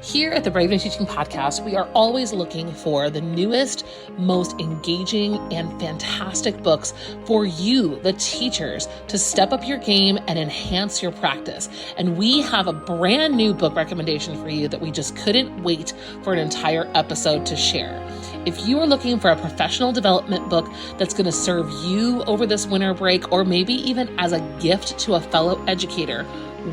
Here at the Brave New Teaching Podcast, we are always looking for the newest, most engaging, and fantastic books for you, the teachers, to step up your game and enhance your practice. And we have a brand new book recommendation for you that we just couldn't wait for an entire episode to share. If you are looking for a professional development book that's going to serve you over this winter break, or maybe even as a gift to a fellow educator,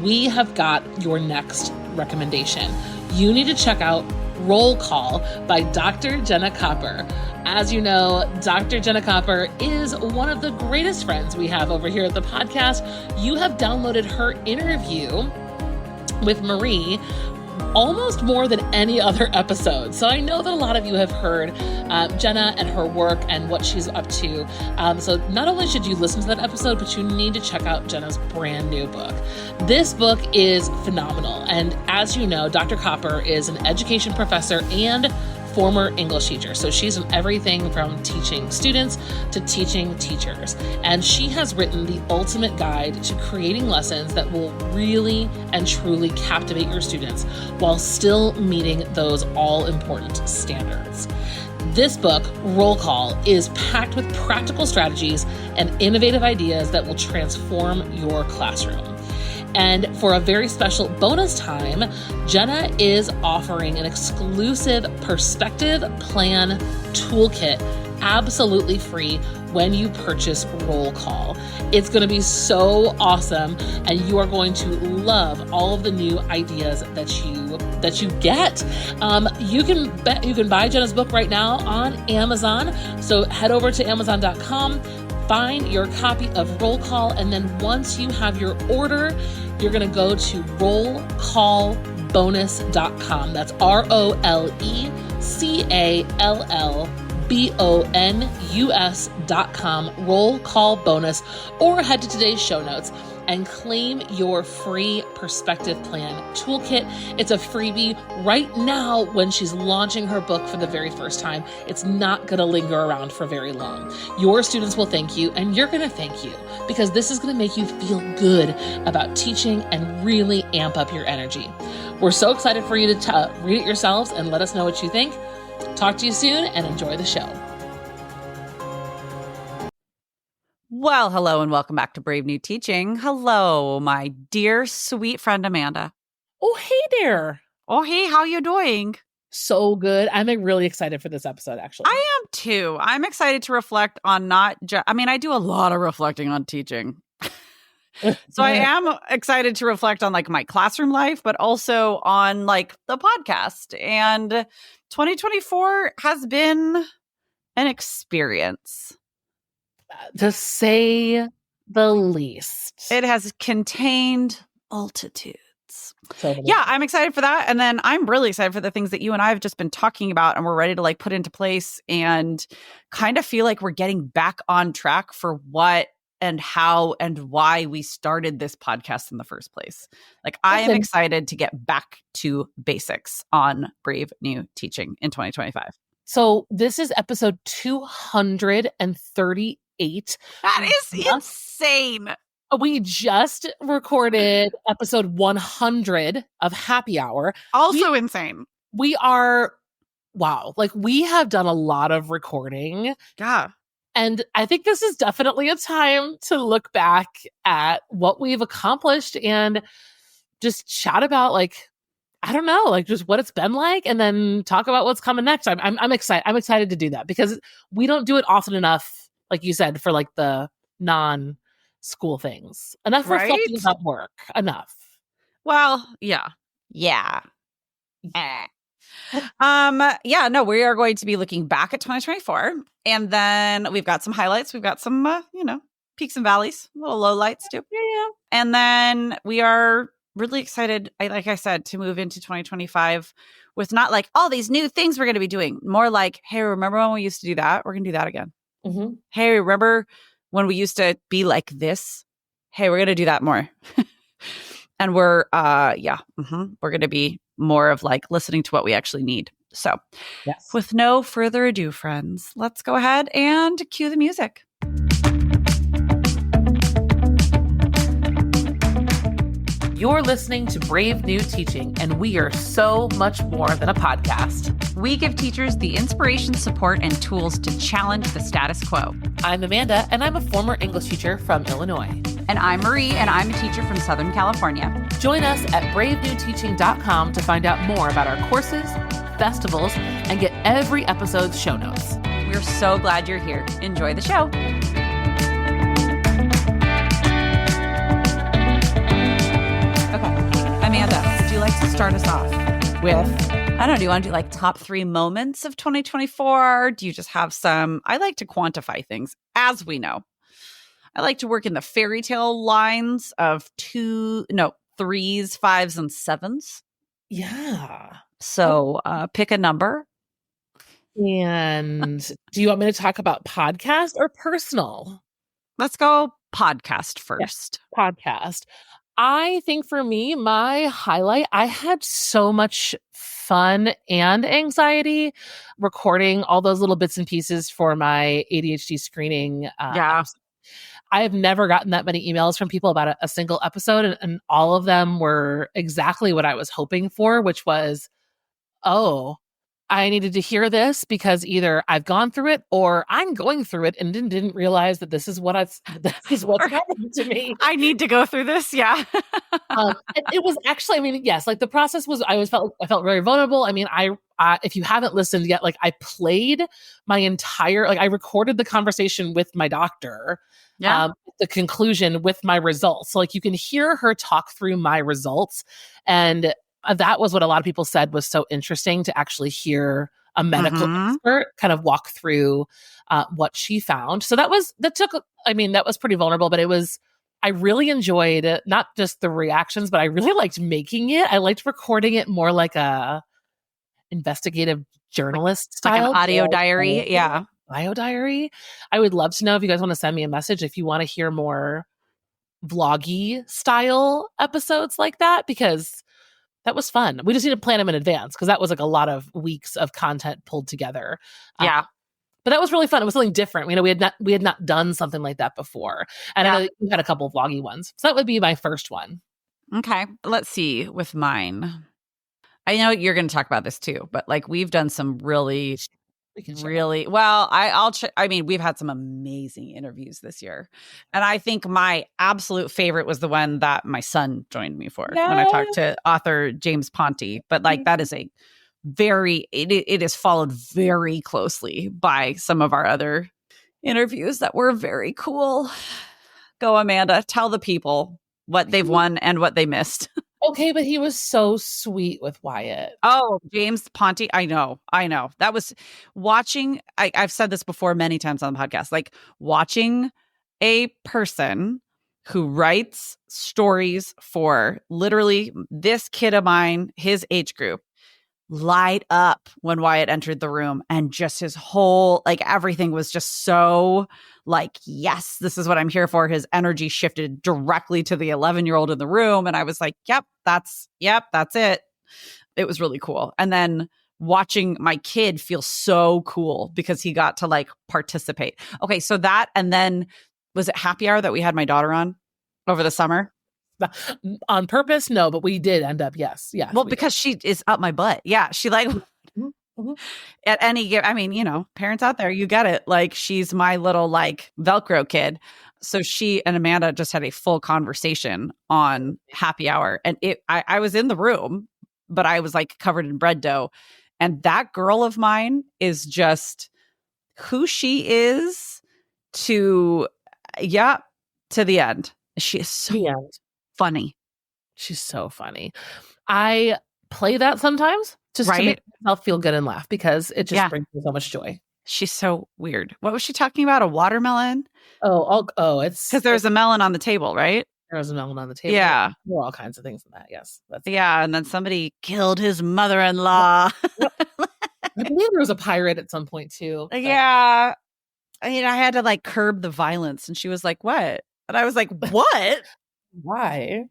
we have got your next recommendation. You need to check out Roll Call by Dr. Jenna Copper. As you know, Dr. Jenna Copper is one of the greatest friends we have over here at the podcast. You have downloaded her interview with Marie almost more than any other episode. So I know that a lot of you have heard Jenna and her work and what she's up to. So not only should you listen to that episode, but you need to check out Jenna's brand new book. This book is phenomenal. And as you know, Dr. Copper is an education professor and former English teacher. So she's in everything from teaching students to teaching teachers. And she has written the ultimate guide to creating lessons that will really and truly captivate your students while still meeting those all-important standards. This book, Roll Call, is packed with practical strategies and innovative ideas that will transform your classroom. And for a very special bonus time, Jenna is offering an exclusive perspective plan toolkit absolutely free when you purchase Roll Call. It's going to be so awesome, and you are going to love all of the new ideas that you get. You can buy Jenna's book right now on Amazon. So head over to Amazon.com. Find your copy of Roll Call, and then once you have your order, you're going to go to rollcallbonus.com. That's ROLECALLBONUS.com, Roll Call Bonus, or head to today's show notes and claim your free perspective plan toolkit. It's a freebie right now when she's launching her book for the very first time. It's not going to linger around for very long. Your students will thank you, and you're going to thank you, because this is going to make you feel good about teaching and really amp up your energy. We're so excited for you to read it yourselves and let us know what you think. Talk to you soon and enjoy the show. Well, hello and welcome back to Brave New Teaching. Hello, my dear sweet friend Amanda. Oh, hey there. Oh, hey, how you doing? So good. I'm really excited for this episode, actually. I am too. I'm excited to reflect on not just, I do a lot of reflecting on teaching. So I am excited to reflect on like my classroom life, but also on like the podcast. And 2024 has been an experience, to say the least. It has contained multitudes. Yeah, I'm excited for that. And then I'm really excited for the things that you and I have just been talking about and we're ready to like put into place and kind of feel like we're getting back on track for what and how and why we started this podcast in the first place. Like I am excited to get back to basics on Brave New Teaching in 2025. So this is episode 238. That is insane. We just recorded episode 100 of Happy Hour. Also insane. We are, wow, like we have done a lot of recording. Yeah. And I think this is definitely a time to look back at what we've accomplished and just chat about like, I don't know, like just what it's been like, and then talk about what's coming next. I'm excited. I'm excited to do that because we don't do it often enough, like you said, for like the non-school things. Enough reflecting about work. Enough. Well, yeah. Yeah. No, we are going to be looking back at 2024, and then we've got some highlights. We've got some, peaks and valleys, little lowlights too. Yeah. And then we are really excited, like I said, to move into 2025 with not like all these new things we're going to be doing. More like, hey, remember when we used to do that? We're going to do that again. Mm-hmm. Hey, remember when we used to be like this? Hey, we're going to do that more. And we're going to be more of like listening to what we actually need. So with no further ado, friends, let's go ahead and cue the music. You're listening to Brave New Teaching, and we are so much more than a podcast. We give teachers the inspiration, support, and tools to challenge the status quo. I'm Amanda, and I'm a former English teacher from Illinois. And I'm Marie, and I'm a teacher from Southern California. Join us at bravenewteaching.com to find out more about our courses, festivals, and get every episode's show notes. We're so glad you're here. Enjoy the show. Okay, Amanda, would you like to start us off with, I don't know, do you want to do like top 3 moments of 2024? Do you just have some, I like to quantify things, as we know. I like to work in the fairy tale lines of 3s, 5s, and 7s. Yeah. So pick a number. And do you want me to talk about podcast or personal? Let's go podcast first. Yeah, podcast. I think for me, my highlight, I had so much fun and anxiety recording all those little bits and pieces for my ADHD screening. Episode. I have never gotten that many emails from people about a single episode, and all of them were exactly what I was hoping for, which was, oh, I needed to hear this because either I've gone through it or I'm going through it and didn't realize that this is what's happening to me. I need to go through this. Yeah. It was actually, I mean, yes, like the process was, I felt very vulnerable. I mean, I if you haven't listened yet, like I played my entire, like I recorded the conversation with my doctor. Yeah. The conclusion with my results. So like you can hear her talk through my results. And that was what a lot of people said was so interesting, to actually hear a medical expert kind of walk through what she found. So that was pretty vulnerable, but I really enjoyed not just the reactions, but I really liked making it. I liked recording it more like a investigative journalist style. Like an audio diary. Yeah. Bio diary. I would love to know if you guys want to send me a message if you want to hear more vloggy style episodes like that, because that was fun. We just need to plan them in advance because that was like a lot of weeks of content pulled together. Yeah. But that was really fun. It was something different. You know, we had not done something like that before. And I know we had a couple of vloggy ones. So that would be my first one. Okay. Let's see with mine. I know you're going to talk about this too, but like we've done some really well, I mean, we've had some amazing interviews this year. And I think my absolute favorite was the one that my son joined me for when I talked to author James Ponti. But like that is it is followed very closely by some of our other interviews that were very cool. Go, Amanda, tell the people what they've won and what they missed. Okay, but he was so sweet with Wyatt. Oh, James Ponti. I know. That was watching. I've said this before many times on the podcast, like watching a person who writes stories for literally this kid of mine, his age group, light up when Wyatt entered the room, and just his whole, like everything was just so like, yes, this is what I'm here for. His energy shifted directly to the 11-year-old in the room. And I was like, yep, that's it. It was really cool. And then watching my kid feel so cool because he got to like participate. Okay. So that, and then was it Happy Hour that we had my daughter on over the summer? On purpose? No, but we did end up. Yes. Well, because she is up my butt. Yeah. She like at any, I mean, you know, parents out there, you get it. Like she's my little like Velcro kid. So she and Amanda just had a full conversation on Happy Hour, and I was in the room, but I was like covered in bread dough. And that girl of mine is just who she is to the end. She is so funny. She's so funny. I play that sometimes just to make myself feel good and laugh because it just brings me so much joy. She's so weird. What was she talking about? A watermelon? Oh, it's because there's a melon on the table, right? There was a melon on the table. Yeah. There were all kinds of things in that. Yes. And then somebody killed his mother-in-law. I believe there was a pirate at some point too. But. Yeah. I mean, I had to like curb the violence, and she was like, what? And I was like, what? Why?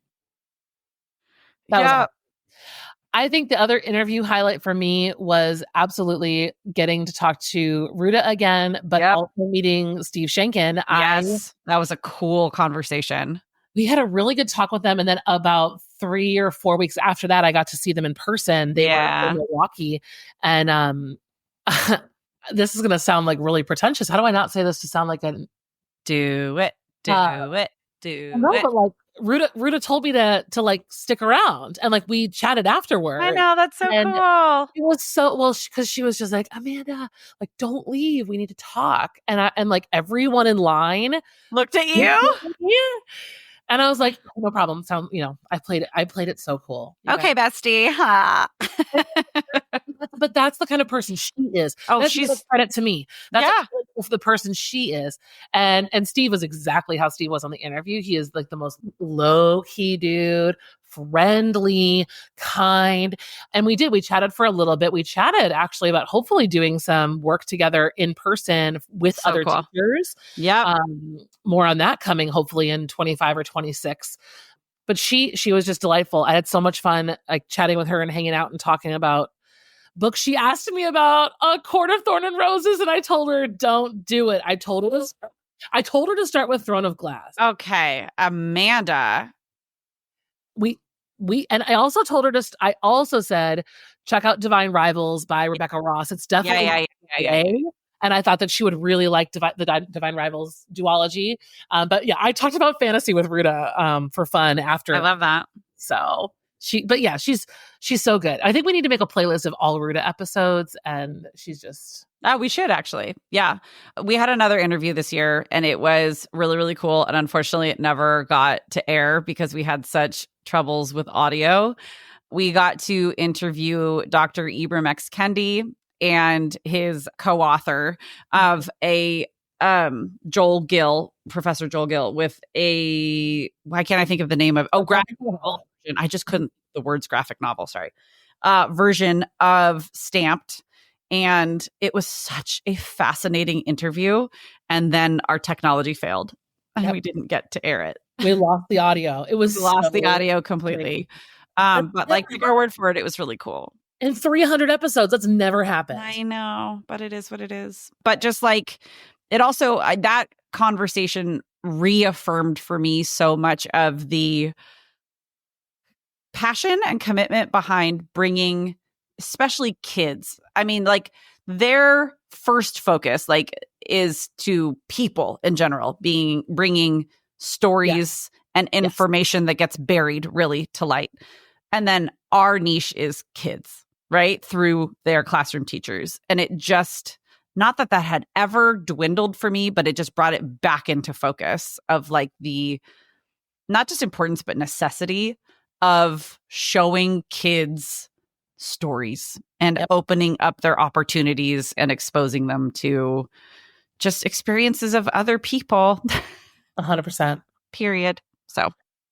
That was I think the other interview highlight for me was absolutely getting to talk to Ruta again, but also meeting Steve Schenken. Yes, that was a cool conversation. we had a really good talk with them. And then about 3 or 4 weeks after that, I got to see them in person. They were in Milwaukee. And this is going to sound like really pretentious. How do I not say this to sound like a... Do it. No, but like Ruta told me to like stick around, and like we chatted afterward. I know, that's so cool. It was so well because she was just like, Amanda, like don't leave, we need to talk. And like everyone in line looked at you. Yeah. And I was like, no problem. So, I played it so cool. Okay, bestie. Huh. But that's the kind of person she is. Oh, that's she's credit to me. That's the person she is. And Steve was exactly how Steve was on the interview. He is like the most low-key dude, friendly, kind. And we chatted for a little bit. We chatted actually about hopefully doing some work together in person with other teachers. Yeah. More on that coming hopefully in 25 or 26. But she was just delightful. I had so much fun like chatting with her and hanging out and talking about books. She asked me about A Court of Thorn and Roses, and I told her, don't do it. I told her to start with Throne of Glass. Okay, Amanda. And I also told her I also said, check out Divine Rivals by Rebecca Ross. It's definitely yeah. And I thought that she would really like the Divine Rivals duology. But yeah, I talked about fantasy with Ruta for fun after. I love that. So she's so good. I think we need to make a playlist of all Ruta episodes, and she's just... we should actually. Yeah. We had another interview this year and it was really, really cool. And unfortunately it never got to air because we had such troubles with audio. We got to interview Dr. Ibram X. Kendi and his co-author of a Joel Gill, Professor Joel Gill, with why can't I think of the name of graphic novel. I just couldn't the words graphic novel, sorry. Version of Stamped. And it was such a fascinating interview. And then our technology failed and we didn't get to air it. We lost the audio. We lost the audio completely. But like, take our word for it, it was really cool. In 300 episodes, that's never happened. I know, but it is what it is. But just like, it also, that conversation reaffirmed for me so much of the passion and commitment behind bringing especially kids. I mean, like their first focus like is to people in general, bringing stories and information that gets buried really to light. And then our niche is kids, right? Through their classroom teachers. And it just, not that had ever dwindled for me, but it just brought it back into focus of like the, not just importance, but necessity of showing kids stories and opening up their opportunities and exposing them to just experiences of other people. 100%. Period. So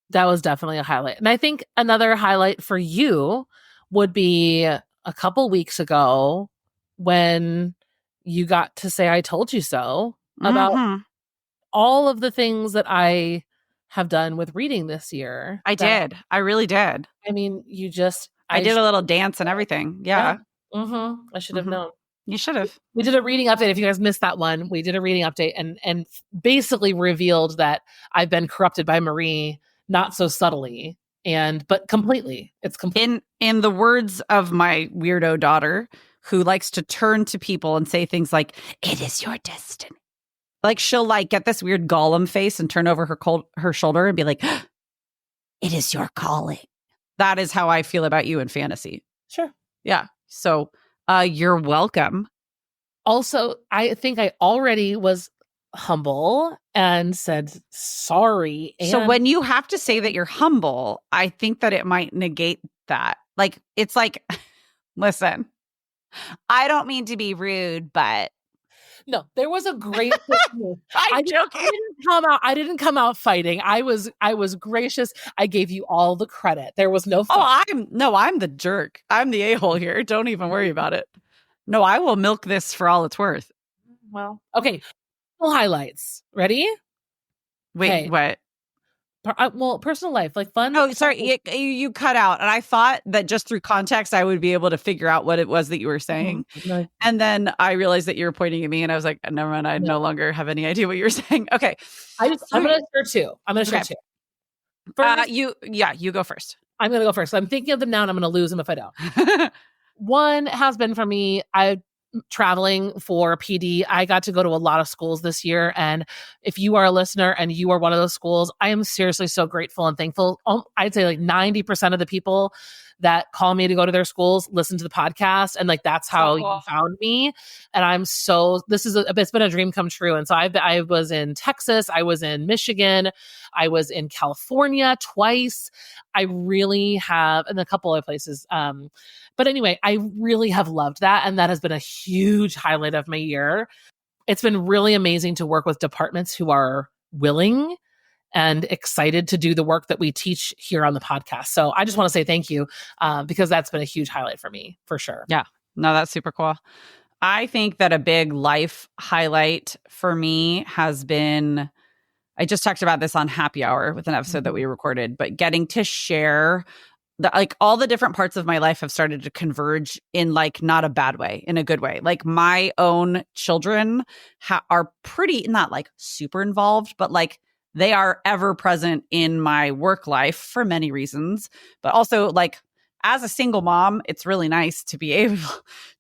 that was definitely a highlight. And I think another highlight for you would be a couple weeks when you got to say, I told you so about all of the things that I have done with reading this year. I did. I really did. I mean, I did a little dance and everything. Yeah. I should have known. You should have. We did a reading update. If you guys missed that one, we did a reading update and basically revealed that I've been corrupted by Marie, not so subtly, but completely. It's complete. In the words of my weirdo daughter, who likes to turn to people and say things like, "It is your destiny." Like she'll like get this weird Gollum face and turn over her shoulder and be like, "It is your calling." That is how I feel about you in fantasy. Sure. Yeah. So you're welcome. Also, I think I already was humble and said sorry. So when you have to say that you're humble, I think that it might negate that. Like, it's like, listen, I don't mean to be rude, but. No, there was a great. I'm joking. I didn't come out fighting. I was gracious. I gave you all the credit. There was no fight. I'm the jerk. I'm the a-hole here. Don't even worry about it. No, I will milk this for all it's worth. Well, okay. Highlights. Ready? Wait, what? Personal life, like fun. Oh, sorry, you cut out, and I thought that just through context, I would be able to figure out what it was that you were saying. Mm-hmm. And then I realized that you were pointing at me, and I was like, never mind, I no longer have any idea what you were saying. Okay. I'm going to share two. You go first. I'm going to go first. So I'm thinking of them now and I'm going to lose them if I don't. One has been for me, traveling for PD. I got to go to a lot of schools this year. And if you are a listener and you are one of those schools, I am seriously so grateful and thankful. I'd say like 90% of the people that call me to go to their schools listen to the podcast. And like, that's how you found me. And I'm so, it's been a dream come true. And so I was in Texas, I was in Michigan, I was in California twice. I really have, and a couple other places. But anyway, I really have loved that. And that has been a huge highlight of my year. It's been really amazing to work with departments who are willing and excited to do the work that we teach here on the podcast. So I just want to say thank you because that's been a huge highlight for me, for sure. Yeah, no, that's super cool. I think that a big life highlight for me has been, I just talked about this on Happy Hour with an episode that we recorded, but getting to share all the different parts of my life have started to converge in like not a bad way, in a good way. Like my own children are pretty, not like super involved, but like they are ever present in my work life for many reasons. But also like as a single mom, it's really nice to be able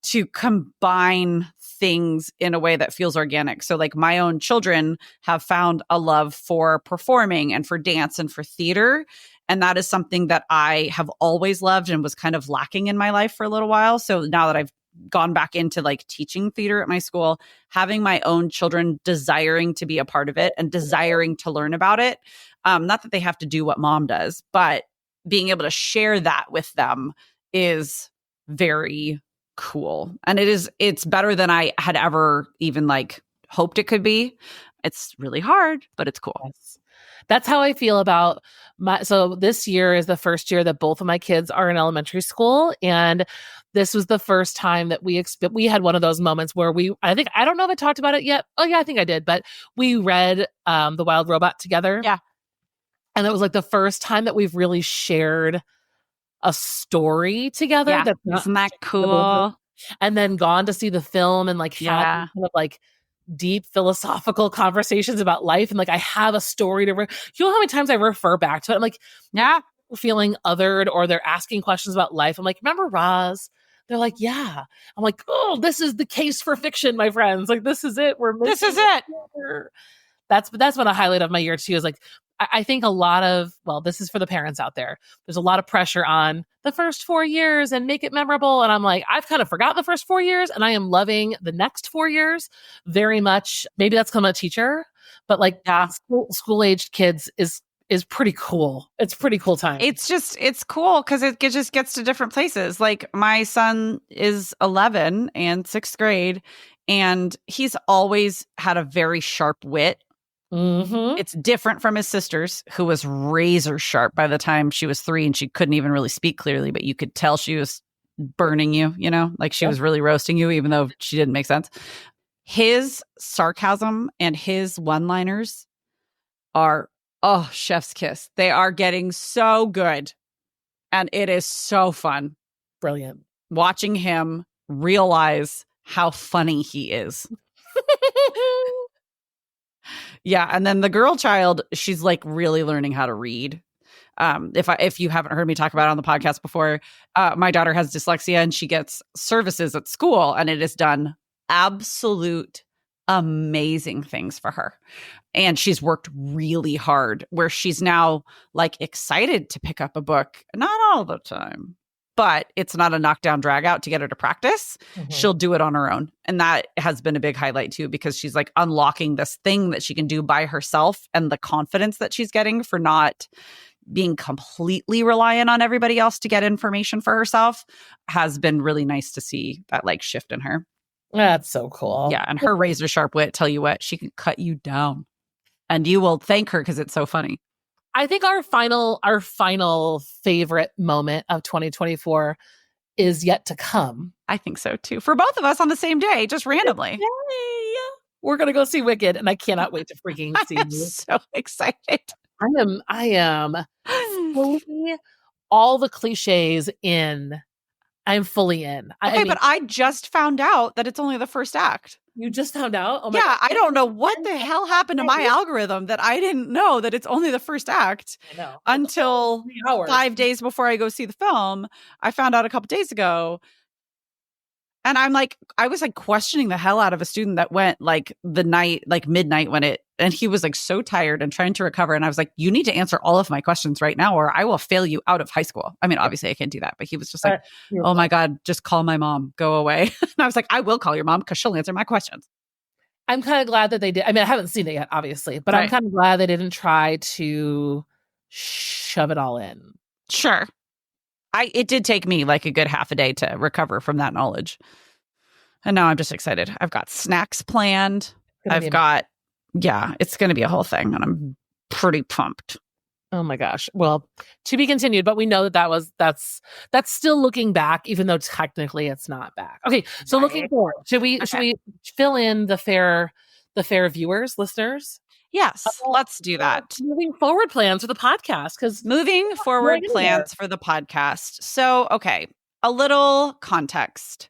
to combine things in a way that feels organic. So like my own children have found a love for performing and for dance and for theater. And that is something that I have always loved and was kind of lacking in my life for a little while. So now that I've gone back into like teaching theater at my school, having my own children desiring to be a part of it and desiring to learn about it. Not that they have to do what mom does, but being able to share that with them is very cool. And it's better than I had ever even like hoped it could be. It's really hard, but it's cool. Yes. That's how I feel about so this year is the first year that both of my kids are in elementary school. And this was the first time that we had one of those moments where I don't know if I talked about it yet. Oh yeah, I think I did. But we read The Wild Robot together. Yeah. And it was like the first time that we've really shared a story together. Yeah. Isn't that cool? And then gone to see the film and like had kind of like deep philosophical conversations about life. And like, I have a story to, you know how many times I refer back to it? I'm like, yeah, feeling othered or they're asking questions about life. I'm like, remember Roz? They're like, yeah. I'm like, oh, this is the case for fiction, my friends. Like, this is it. This is it. That's been a highlight of my year too, is like, I think a lot of, this is for the parents out there. There's a lot of pressure on the first 4 years and make it memorable. And I'm like, I've kind of forgotten the first 4 years and I am loving the next 4 years very much. Maybe that's because I'm a teacher, but like school-aged kids is pretty cool. It's pretty cool time. It's cool because it just gets to different places. Like my son is 11 and 6th grade, and he's always had a very sharp wit. Mm-hmm. It's different from his sister's, who was razor sharp by the time she was 3 and she couldn't even really speak clearly, but you could tell she was burning you, like she was really roasting you, even though she didn't make sense. His sarcasm and his one-liners are, chef's kiss. They are getting so good. And it is so fun. Brilliant. Watching him realize how funny he is. Yeah, and then the girl child, she's like really learning how to read. If you haven't heard me talk about it on the podcast before, my daughter has dyslexia and she gets services at school, and it has done absolute amazing things for her. And she's worked really hard, where she's now like excited to pick up a book, not all the time, but it's not a knockdown drag out to get her to practice. Mm-hmm. She'll do it on her own. And that has been a big highlight too, because she's like unlocking this thing that she can do by herself, and the confidence that she's getting for not being completely reliant on everybody else to get information for herself has been really nice to see that like shift in her. That's so cool. Yeah. And her razor sharp wit, tell you what, she can cut you down and you will thank her because it's so funny. I think our final favorite moment of 2024 is yet to come. I think so too. For both of us on the same day, just randomly. Yay! We're gonna go see Wicked, and I cannot wait to freaking see I'm so excited. I am fully all the cliches in I'm fully in. Okay, but I just found out that it's only the first act. You just found out? Oh my God. I don't know what the hell happened to my algorithm that I didn't know that it's only the first act. I know. Until 5 days before I go see the film. I found out a couple days ago. And I was like questioning the hell out of a student that went like the night, like midnight and he was like so tired and trying to recover. And I was like, you need to answer all of my questions right now or I will fail you out of high school. I mean, obviously I can't do that, but he was just like, oh my God, just call my mom, go away. And I was like, I will call your mom because she'll answer my questions. I'm kind of glad that they did. I mean, I haven't seen it yet, obviously, but I'm kind of glad they didn't try to shove it all in. Sure. It did take me like a good half a day to recover from that knowledge. And now I'm just excited. I've got snacks planned. It's going to be a whole thing. And I'm pretty pumped. Oh my gosh. Well, to be continued, but we know that's still looking back, even though technically it's not back. Okay. So looking forward, should we fill in the fair viewers, listeners? Yes, let's do that. Moving forward plans for the podcast. So, okay, a little context.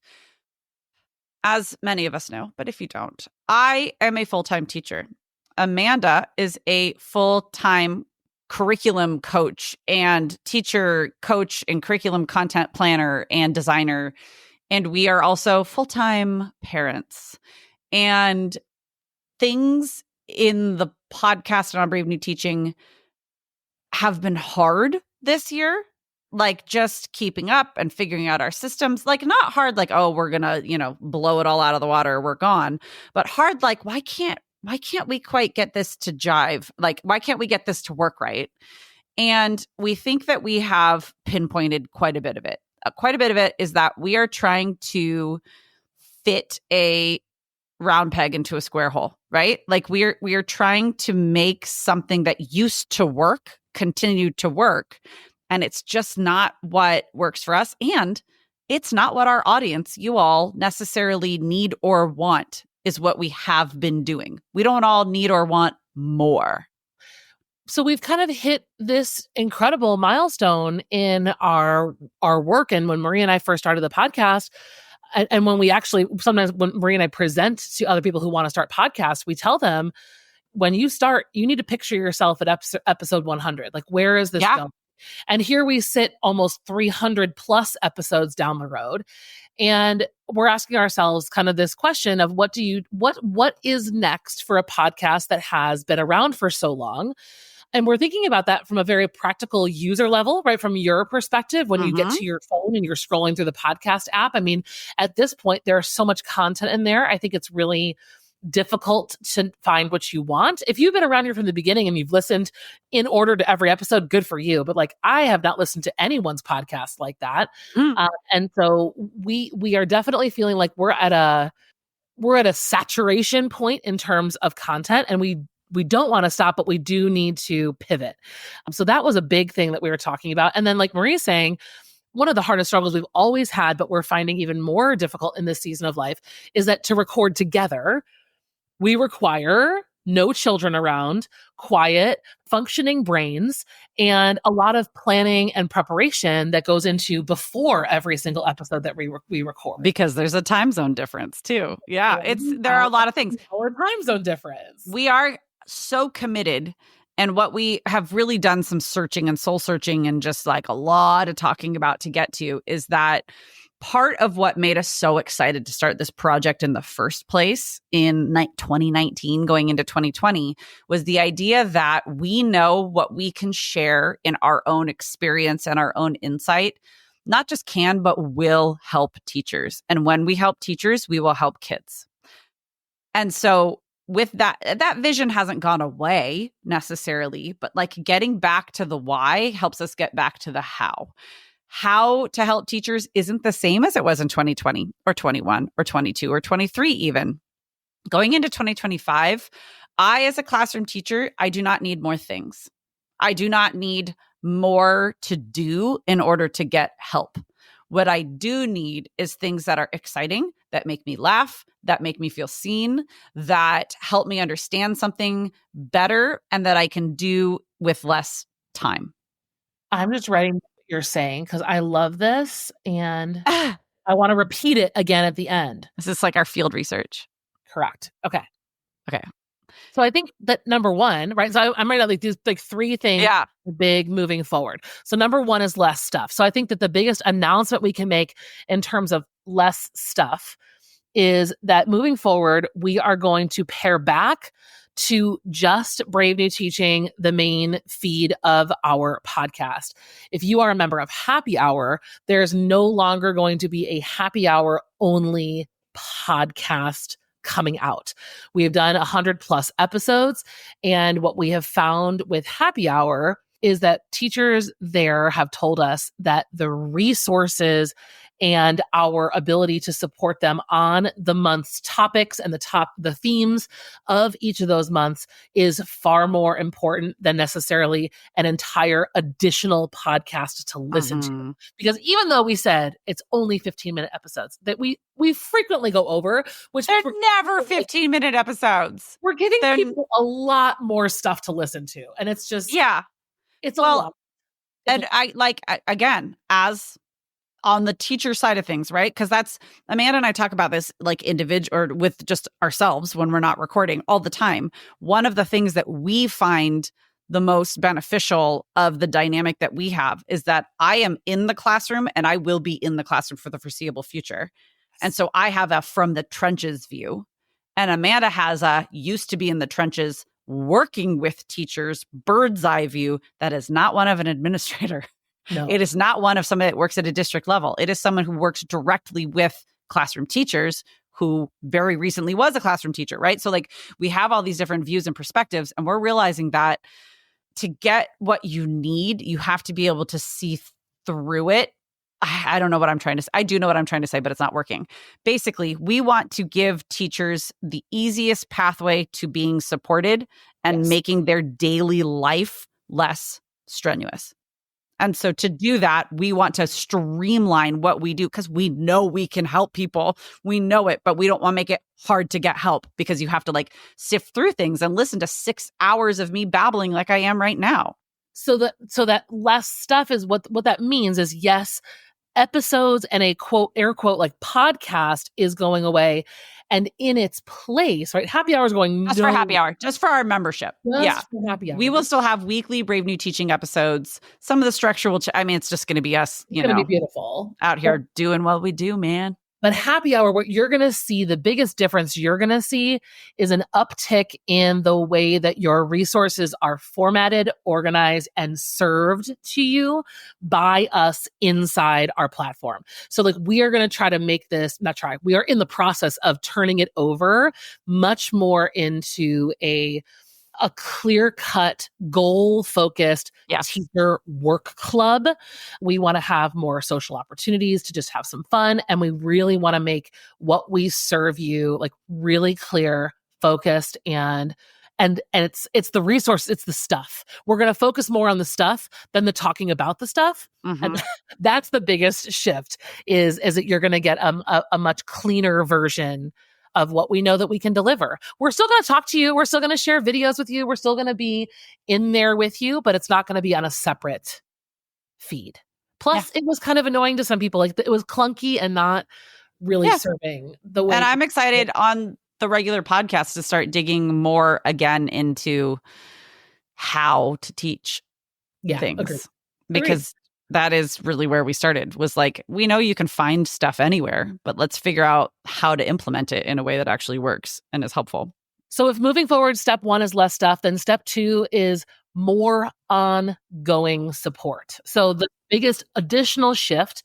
As many of us know, but if you don't, I am a full-time teacher. Amanda is a full-time curriculum coach and teacher coach and curriculum content planner and designer. And we are also full-time parents. And things in the podcast and on Brave New Teaching have been hard this year, like just keeping up and figuring out our systems, like not hard, like, oh, we're going to, blow it all out of the water, we're gone, but hard, like, why can't we quite get this to jive? Like, why can't we get this to work right? And we think that we have pinpointed quite a bit of it. Quite a bit of it is that we are trying to fit a round peg into a square hole, right? Like we are trying to make something that used to work continue to work, and it's just not what works for us, and it's not what our audience, you all, necessarily need or want. Is what we have been doing. We don't all need or want more. So we've kind of hit this incredible milestone in our work, and when Marie and I first started the podcast. And when we actually, sometimes when Marie and I present to other people who want to start podcasts, we tell them, when you start, you need to picture yourself at episode 100. Like, where is this going? And here we sit almost 300 plus episodes down the road. And we're asking ourselves kind of this question of what is next for a podcast that has been around for so long? And we're thinking about that from a very practical user level, right? From your perspective, when you get to your phone and you're scrolling through the podcast app. I mean, at this point, there's so much content in there. I think it's really difficult to find what you want. If you've been around here from the beginning and you've listened in order to every episode, good for you. But like, I have not listened to anyone's podcast like that. And so we are definitely feeling like we're at a saturation point in terms of content, and we don't want to stop, but we do need to pivot. So that was a big thing that we were talking about. And then like Marie's saying, one of the hardest struggles we've always had, but we're finding even more difficult in this season of life, is that to record together, we require no children around, quiet, functioning brains, and a lot of planning and preparation that goes into before every single episode that we record. Because there's a time zone difference too. Yeah, there are a lot of things. Our time zone difference. We are so committed. And what we have really done some searching and soul searching and just like a lot of talking about to get to is that part of what made us so excited to start this project in the first place in 2019 going into 2020 was the idea that we know what we can share in our own experience and our own insight, not just can, but will help teachers. And when we help teachers, we will help kids. And so with that vision hasn't gone away necessarily, but like getting back to the why helps us get back to the how. How to help teachers isn't the same as it was in 2020 or 21 or 22 or 23 even. Going into 2025, I, as a classroom teacher, I do not need more things. I do not need more to do in order to get help. What I do need is things that are exciting, that make me laugh, that make me feel seen, that help me understand something better, and that I can do with less time. I'm just writing you're saying because I love this and I want to repeat it again at the end. This is like our field research. Correct. Okay. Okay. So I think that number one, right? So I'm writing out like these like three things big moving forward. So number one is less stuff. So I think that the biggest announcement we can make in terms of less stuff is that moving forward, we are going to pare back to just Brave New Teaching, the main feed of our podcast. If you are a member of Happy Hour, there's no longer going to be a Happy Hour only podcast coming out. We have done 100+ episodes. And what we have found with Happy Hour is that teachers there have told us that the resources and our ability to support them on the month's topics and the themes of each of those months is far more important than necessarily an entire additional podcast to listen to. Because even though we said it's only 15-minute episodes that we frequently go over, which they're never 15-minute episodes. We're giving people a lot more stuff to listen to. And it's just, it's a lot. And again, as on the teacher side of things, right? Because that's, Amanda and I talk about this like individual or with just ourselves when we're not recording all the time. One of the things that we find the most beneficial of the dynamic that we have is that I am in the classroom and I will be in the classroom for the foreseeable future. And so I have a from the trenches view, and Amanda has a used to be in the trenches working with teachers bird's eye view that is not one of an administrator. No. It is not one of somebody that works at a district level. It is someone who works directly with classroom teachers who very recently was a classroom teacher, right? So like we have all these different views and perspectives, and we're realizing that to get what you need, you have to be able to see through it. I don't know what I'm trying to say. I do know what I'm trying to say, but it's not working. Basically, we want to give teachers the easiest pathway to being supported and making their daily life less strenuous. And so to do that, we want to streamline what we do because we know we can help people. We know it, but we don't want to make it hard to get help because you have to like sift through things and listen to 6 hours of me babbling like I am right now. So that less stuff is what that means is, yes, episodes and a quote, air quote, like podcast is going away. And in its place, right? Happy Hour is going just for Happy Hour, just for our membership. Just for Happy Hour. We will still have weekly Brave New Teaching episodes. Some of the structure will it's just going to be us, it's going to be beautiful out here doing what we do, man. But Happy Hour, what you're going to see, the biggest difference you're going to see is an uptick in the way that your resources are formatted, organized, and served to you by us inside our platform. So like we are going to try to make this, we are in the process of turning it over much more into a clear-cut, goal-focused teacher work club. We want to have more social opportunities to just have some fun. And we really want to make what we serve you like really clear, focused, and it's the resource, it's the stuff. We're going to focus more on the stuff than the talking about the stuff. And that's the biggest shift is that you're going to get a much cleaner version of what we know that we can deliver. We're still going to talk to you. We're still going to share videos with you. We're still going to be in there with you, but it's not going to be on a separate feed. Plus, it was kind of annoying to some people. Like it was clunky and not really serving the way. And I'm excited on the regular podcast to start digging more again into how to teach things. Agreed. Because that is really where we started, was like, we know you can find stuff anywhere, but let's figure out how to implement it in a way that actually works and is helpful. So if moving forward, step 1 is less stuff, then step 2 is more ongoing support. So the biggest additional shift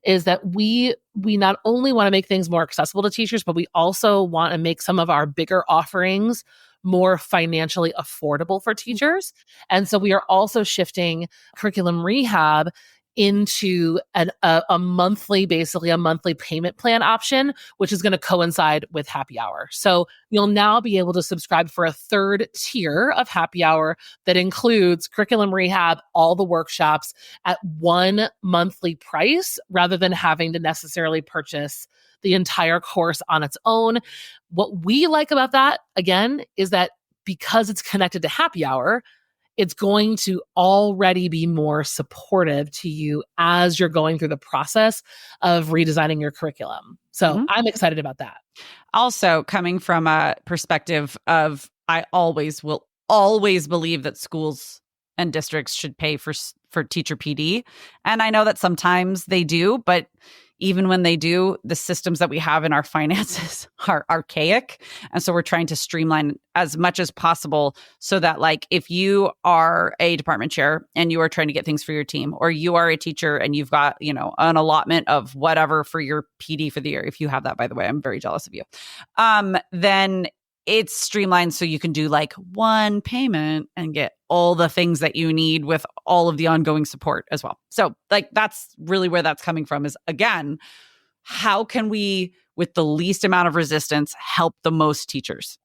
is that we not only want to make things more accessible to teachers, but we also want to make some of our bigger offerings more financially affordable for teachers. And so we are also shifting curriculum rehab into a monthly payment plan option, which is going to coincide with Happy Hour. So you'll now be able to subscribe for a third tier of Happy Hour that includes curriculum rehab, all the workshops at one monthly price, rather than having to necessarily purchase the entire course on its own. What we like about that, again, is that because it's connected to Happy Hour, it's going to already be more supportive to you as you're going through the process of redesigning your curriculum. So I'm excited about that. Also, coming from a perspective of, I will always believe that schools and districts should pay for teacher PD. And I know that sometimes they do, but even when they do, the systems that we have in our finances are archaic. And so we're trying to streamline as much as possible so that, like, if you are a department chair and you are trying to get things for your team, or you are a teacher and you've got, an allotment of whatever for your PD for the year, if you have that, by the way, I'm very jealous of you, then it's streamlined so you can do like one payment and get all the things that you need with all of the ongoing support as well. So like, that's really where that's coming from, is, again, how can we, with the least amount of resistance, help the most teachers?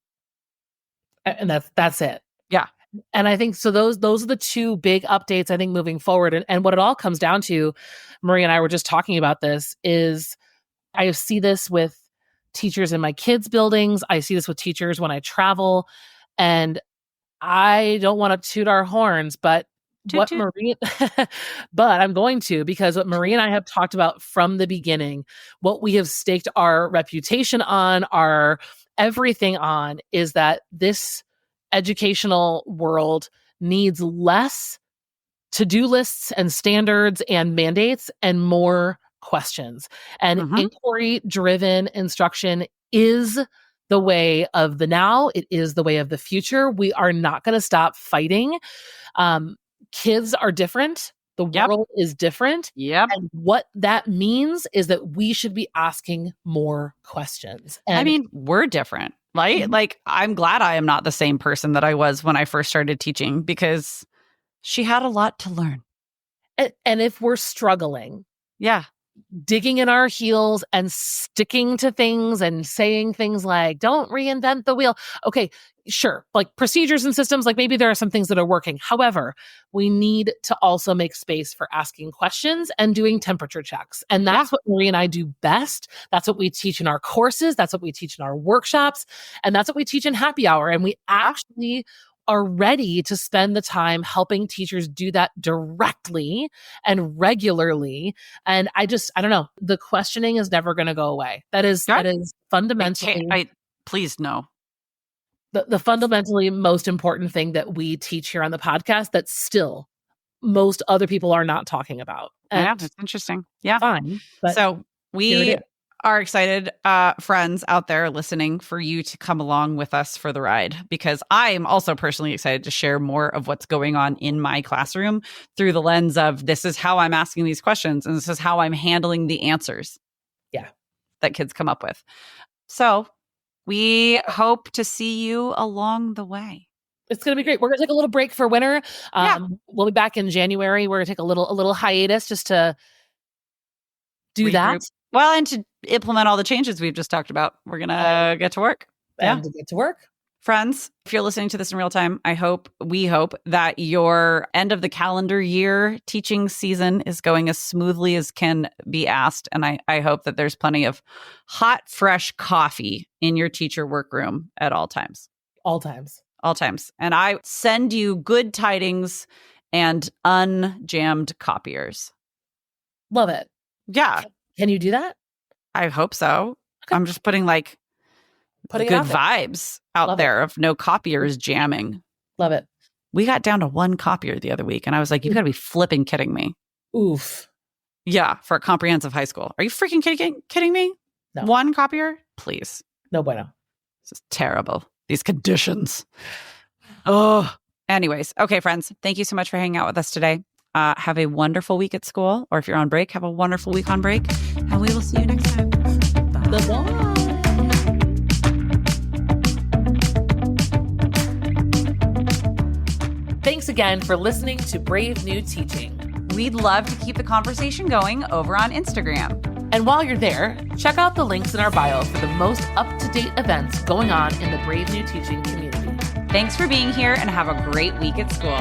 And that's it. Yeah. And I think so those are the two big updates, I think, moving forward. And what it all comes down to, Marie and I were just talking about this, is I see this with teachers in my kids' buildings. I see this with teachers when I travel, and I don't want to toot our horns, but Marie, but I'm going to, because what Marie and I have talked about from the beginning, what we have staked our reputation on, our everything on, is that this educational world needs less to-do lists and standards and mandates and more questions. And inquiry-driven instruction is the way of the now. It is the way of the future. We are not going to stop fighting. Kids are different. The world is different. And what that means is that we should be asking more questions. And I mean, we're different, right? Like, I'm glad I am not the same person that I was when I first started teaching, because she had a lot to learn. And if we're struggling, digging in our heels and sticking to things and saying things like, don't reinvent the wheel. Okay, sure. Like procedures and systems, like maybe there are some things that are working. However, we need to also make space for asking questions and doing temperature checks. And that's what Marie and I do best. That's what we teach in our courses. That's what we teach in our workshops. And that's what we teach in Happy Hour. And we actually are ready to spend the time helping teachers do that directly and regularly. And I don't know, the questioning is never going to go away. That is fundamentally, please no. The fundamentally most important thing that we teach here on the podcast that still most other people are not talking about. And yeah, that's interesting. Yeah. Fine. So we are excited, friends out there listening, for you to come along with us for the ride, because I am also personally excited to share more of what's going on in my classroom through the lens of, this is how I'm asking these questions, and this is how I'm handling the answers that kids come up with. So we hope to see you along the way. It's going to be great. We're going to take a little break for winter. We'll be back in January. We're going to take a little hiatus just to do that. Well, and to implement all the changes we've just talked about. We're going to get to work. And to get to work. Friends, if you're listening to this in real time, we hope that your end of the calendar year teaching season is going as smoothly as can be asked. And I hope that there's plenty of hot, fresh coffee in your teacher workroom at all times. All times. All times. And I send you good tidings and unjammed copiers. Love it. Yeah. Can you do that? I hope so. Okay. I'm just putting good vibes out there of no copiers jamming. Love it. We got down to one copier the other week, and I was like, you've got to be flipping kidding me. Oof. Yeah, for a comprehensive high school. Are you freaking kidding me? No. One copier? Please. No bueno. This is terrible. These conditions. Oh. Anyways, okay, friends. Thank you so much for hanging out with us today. Have a wonderful week at school, or if you're on break, have a wonderful week on break, and we will see you next time. Bye. Bye. Thanks again for listening to Brave New Teaching. We'd love to keep the conversation going over on Instagram. And while you're there, check out the links in our bio for the most up-to-date events going on in the Brave New Teaching community. Thanks for being here, and have a great week at school.